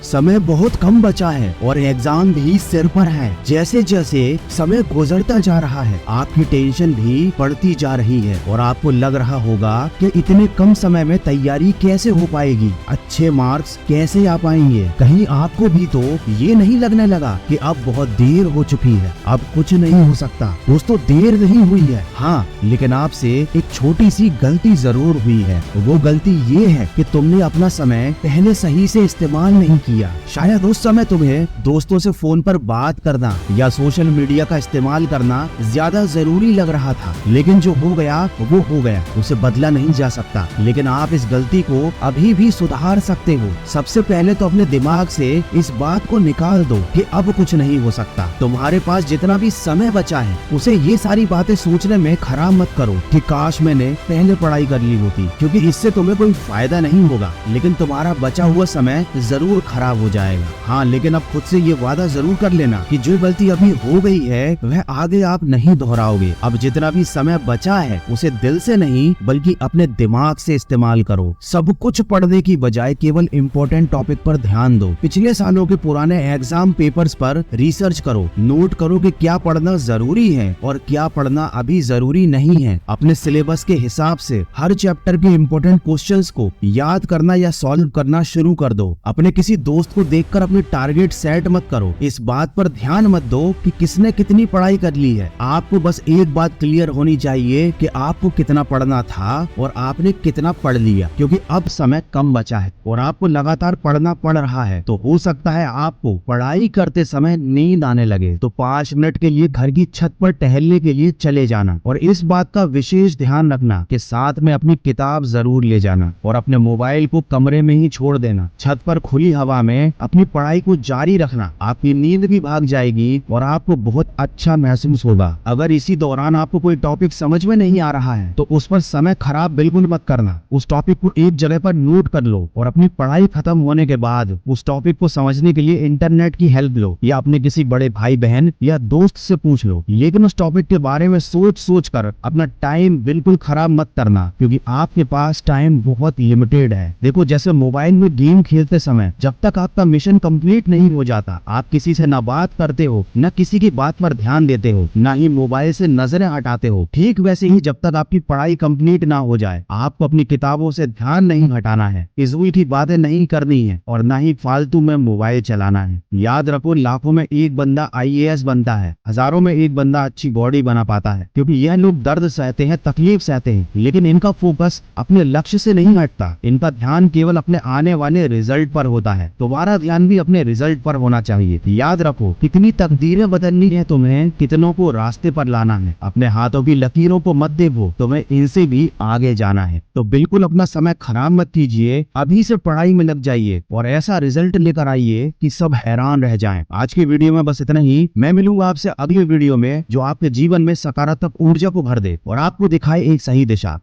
समय बहुत कम बचा है और एग्जाम भी सिर पर है। जैसे जैसे समय गुजरता जा रहा है आपकी टेंशन भी बढ़ती जा रही है और आपको लग रहा होगा कि इतने कम समय में तैयारी कैसे हो पाएगी, अच्छे मार्क्स कैसे आ पाएंगे। कहीं आपको भी तो ये नहीं लगने लगा कि अब बहुत देर हो चुकी है, अब कुछ नहीं हो सकता। दोस्तों देर नहीं हुई है, हाँ, लेकिन आपसे एक छोटी सी गलती जरूर हुई है। वो गलती ये है कि तुमने अपना समय पहले सही से इस्तेमाल नहीं किया। शायद उस समय तुम्हें दोस्तों से फोन पर बात करना या सोशल मीडिया का इस्तेमाल करना ज्यादा जरूरी लग रहा था, लेकिन जो हो गया वो हो गया, उसे बदला नहीं जा सकता। लेकिन आप इस गलती को अभी भी सुधार सकते हो। सबसे पहले तो अपने दिमाग से इस बात को निकाल दो कि अब कुछ नहीं हो सकता। तुम्हारे पास जितना भी समय बचा है उसे ये सारी बातें सोचने में खराब मत करो कि काश मैंने पहले पढ़ाई कर ली होती, क्योंकि इससे तुम्हें कोई फायदा नहीं होगा, लेकिन तुम्हारा बचा हुआ समय जरूर खराब हो जाएगा। हाँ, लेकिन अब खुद से ये वादा जरूर कर लेना कि जो गलती अभी हो गई है वह आगे आप नहीं दोहराओगे। अब जितना भी समय बचा है उसे दिल से नहीं बल्कि अपने दिमाग से इस्तेमाल करो। सब कुछ पढ़ने की बजाय केवल इम्पोर्टेंट टॉपिक पर ध्यान दो। पिछले सालों के पुराने एग्जाम पेपर्स पर रिसर्च करो, नोट करो कि क्या पढ़ना जरूरी है और क्या पढ़ना अभी जरूरी नहीं है। अपने सिलेबस के हिसाब से हर चैप्टर के इम्पोर्टेंट क्वेश्चंस को याद करना या सॉल्व करना शुरू कर दो। अपने किसी दोस्त को देखकर अपने टारगेट सेट मत करो। इस बात पर ध्यान मत दो कि किसने कितनी पढ़ाई कर ली है। आपको बस एक बात क्लियर होनी चाहिए कि आपको कितना पढ़ना था और आपने कितना पढ़ लिया, क्योंकि अब समय कम बचा है और आपको लगातार पढ़ना पड़ रहा है। तो हो सकता है आपको पढ़ाई करते समय नींद आने लगे, तो 5 मिनट के लिए घर की छत पर टहलने के लिए चले जाना। और इस बात का विशेष ध्यान रखना कि साथ में अपनी किताब जरूर ले जाना और अपने मोबाइल को कमरे में ही छोड़ देना। छत पर खुली हवा में अपनी पढ़ाई को जारी रखना, आपकी नींद भी भाग जाएगी और आपको बहुत अच्छा महसूस होगा। अगर इसी दौरान आपको कोई टॉपिक समझ में नहीं आ रहा है तो उस पर समय खराब बिल्कुल मत करना। उस टॉपिक को एक जगह पर नोट कर लो और अपनी पढ़ाई खत्म होने के बाद उस टॉपिक को समझने के लिए इंटरनेट की हेल्प लो या अपने किसी बड़े भाई बहन या दोस्त से पूछ लो। लेकिन उस टॉपिक के बारे में सोच कर अपना टाइम बिल्कुल खराब मत करना, क्योंकि आपके पास टाइम बहुत लिमिटेड है। देखो, जैसे मोबाइल में गेम खेलते समय जब तक आपका मिशन कंप्लीट नहीं हो जाता, आप किसी से ना बात करते हो, न किसी की बात पर ध्यान देते हो, ना ही मोबाइल से नजरें हटाते हो। ठीक वैसे ही जब तक आपकी पढ़ाई कंप्लीट ना हो जाए आपको अपनी किताबों से ध्यान नहीं हटाना है, फिजूल की बातें नहीं करनी है और ना ही फालतू में मोबाइल चलाना है। याद रखो, लाखों में एक बंदा IAS बनता है, हजारों में एक बंदा अच्छी बॉडी बना पाता है, क्योंकि यह लोग दर्द सहते हैं, तकलीफ सहते हैं, लेकिन इनका फोकस अपने लक्ष्य से नहीं हटता। इनका ध्यान केवल अपने आने वाले रिजल्ट पर होता है। तुम्हारा ध्यान भी अपने रिजल्ट पर होना चाहिए। याद रखो, कितनी तकदीरें बदलनी है तुम्हें, कितनों को रास्ते पर लाना है। अपने हाथों की लकीरों को मत देखो, तुम्हें इनसे भी आगे जाना है। तो बिल्कुल अपना समय खराब मत कीजिए, अभी से पढ़ाई में लग जाइए और ऐसा रिजल्ट लेकर आइए कि सब हैरान रह जाएं। आज की वीडियो में बस इतना ही। मैं मिलूंगा आपसे अगली वीडियो में जो आपके जीवन में सकारात्मक ऊर्जा को भर दे और आपको दिखाए एक सही दिशा।